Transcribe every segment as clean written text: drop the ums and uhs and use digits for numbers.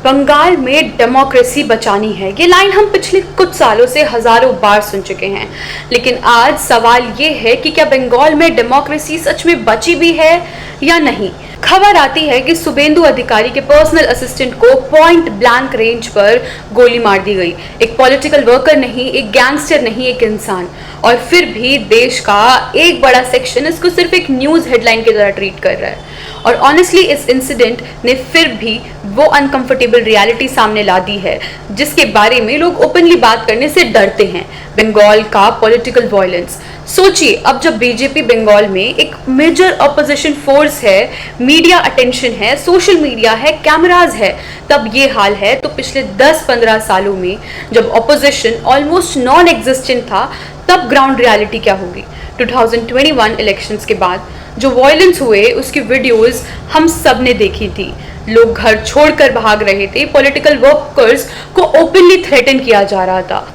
बंगाल में डेमोक्रेसी बचानी है, ये लाइन हम पिछले कुछ सालों से हजारों बार सुन चुके हैं। लेकिन आज सवाल ये है कि क्या बंगाल में डेमोक्रेसी सच में बची भी है या नहीं। खबर आती है कि शुभेंदु अधिकारी के पर्सनल असिस्टेंट को पॉइंट ब्लैंक रेंज पर गोली मार दी गई। एक पॉलिटिकल वर्कर नहीं, एक गैंगस्टर नहीं, एक इंसान। और फिर भी देश का एक बड़ा सेक्शन इसको सिर्फ एक न्यूज हेडलाइन की तरह ट्रीट कर रहा है। और ऑनेस्टली इस इंसिडेंट ने फिर भी वो अनकंफर्टेबल रियलिटी सामने ला दी है जिसके बारे में लोग ओपनली बात करने से डरते हैं। बंगाल का पॉलिटिकल वायलेंस। सोचिए, अब जब बीजेपी बंगाल में एक मेजर अपोजिशन फोर्स है, मीडिया अटेंशन है, सोशल मीडिया है, कैमराज है, तब ये हाल है तो पिछले 10-15 सालों में जब अपोजिशन ऑलमोस्ट नॉन एग्जिस्टेंट था तब ग्राउंड रियलिटी क्या होगी। 2021 इलेक्शंस के बाद जो वायलेंस हुए उसकी वीडियोस हम सब ने देखी थी। लोग घर छोड़कर भाग रहे थे, पॉलिटिकल वर्कर्स को ओपनली थ्रेटन किया जा रहा था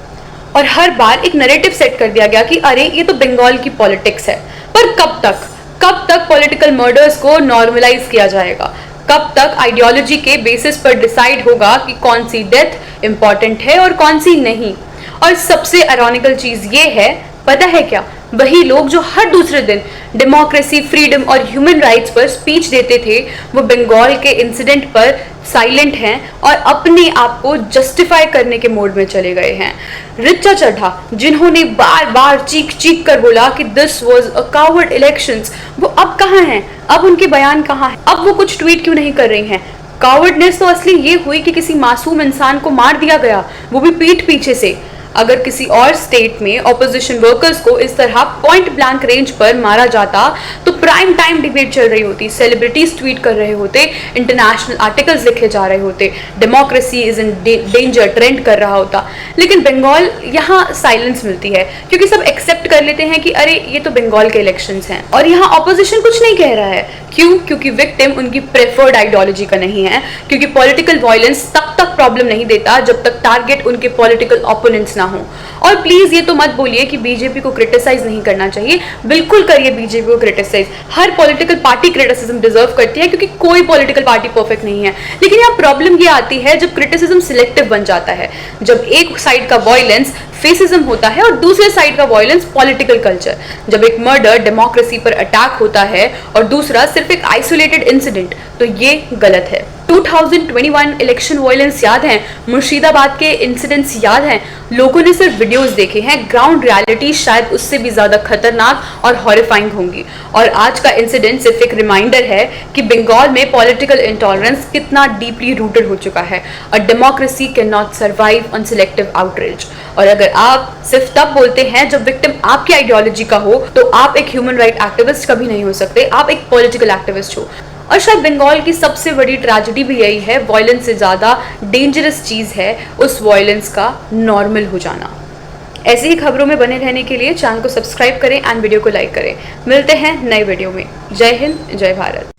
और हर बार एक नैरेटिव सेट कर दिया गया कि अरे ये तो बंगाल की पॉलिटिक्स है। पर कब तक पॉलिटिकल मर्डर्स को नॉर्मलाइज किया जाएगा? कब तक आइडियोलॉजी के बेसिस पर डिसाइड होगा कि कौन सी डेथ इंपॉर्टेंट है और कौन सी नहीं? और सबसे आयरॉनिकल चीज ये है, पता है क्या, वही लोग जो हर दूसरे दिन डेमोक्रेसी, फ्रीडम और ह्यूमन राइट्स पर स्पीच देते थे वो बंगाल के इंसिडेंट पर साइलेंट हैं और अपने आप को जस्टिफाई करने के मोड में चले गए हैं। ऋचा चड्ढा, जिन्होंने बार बार चीख कर बोला कि this was a coward elections, वो अब कहाँ हैं? अब उनके बयान कहाँ हैं? अब वो कुछ ट्वीट क्यों नहीं कर रही हैं? कावर्डनेस तो असली ये हुई कि किसी मासूम इंसान को मार दिया गया, वो भी पीठ पीछे से। अगर किसी और स्टेट में ऑपोजिशन वर्कर्स को इस तरह पॉइंट ब्लैंक रेंज पर मारा जाता तो प्राइम टाइम डिबेट चल रही होती, सेलिब्रिटीज ट्वीट कर रहे होते, इंटरनेशनल आर्टिकल्स लिखे जा रहे होते, democracy is in danger trend कर रहा होता। लेकिन बंगाल यहाँ साइलेंस मिलती है क्योंकि सब एक्सेप्ट कर लेते हैं कि अरे ये तो बंगाल के इलेक्शंस हैं और यहाँ ऑपोजिशन कुछ नहीं कह रहा है। क्यों? क्योंकि विक्टिम उनकी प्रेफर्ड आइडियोलॉजी का नहीं है, क्योंकि पॉलिटिकल वायलेंस तब तक प्रॉब्लम नहीं देता जब तक टारगेट उनके पॉलिटिकल ओपोनेंट्स ना हो। और प्लीज ये तो मत बोलिए कि बीजेपी को क्रिटिसाइज नहीं करना चाहिए, बिल्कुल करिए बीजेपी को क्रिटिसाइज। हर पॉलिटिकल पार्टी क्रिटिसिज्म डिजर्व करती है क्योंकि कोई पॉलिटिकल पार्टी परफेक्ट नहीं है। लेकिन यहाँ प्रॉब्लम ये आती है जब क्रिटिसिज्म सिलेक्टिव बन जाता है, जब एक साइड का वायलेंस फेसिज्म होता है और दूसरे साइड का वायलेंस पॉलिटिकल कल्चर, जब एक मर्डर डेमोक्रेसी पर अटैक होता है और दूसरा सिर्फ एक आइसोलेटेड इंसिडेंट, तो ये गलत है। 2021 इलेक्शन वायलेंस याद है, मुर्शिदाबाद के इंसिडेंट्स याद हैं, लोगों ने सिर्फ वीडियोस देखे हैं, ग्राउंड रियलिटी शायद उससे भी ज्यादा खतरनाक और हॉरिफाइंग होंगी। और आज का इंसिडेंट सिर्फ एक रिमाइंडर है कि बंगाल में पॉलिटिकल इंटॉलरेंस कितना डीपली रूटेड हो चुका है और democracy can not survive on selective outreach. और अगर आप सिर्फ तब बोलते हैं जब विक्टिम आपकी आइडियोलॉजी का हो तो आप एक ह्यूमन राइट एक्टिविस्ट कभी नहीं हो सकते, आप एक पॉलिटिकल एक्टिविस्ट हो। और शायद बंगाल की सबसे बड़ी ट्रेजेडी भी यही है, वायलेंस से ज़्यादा डेंजरस चीज़ है उस वायलेंस का नॉर्मल हो जाना। ऐसी ही खबरों में बने रहने के लिए चैनल को सब्सक्राइब करें एंड वीडियो को लाइक करें। मिलते हैं नए वीडियो में। जय हिंद, जय भारत।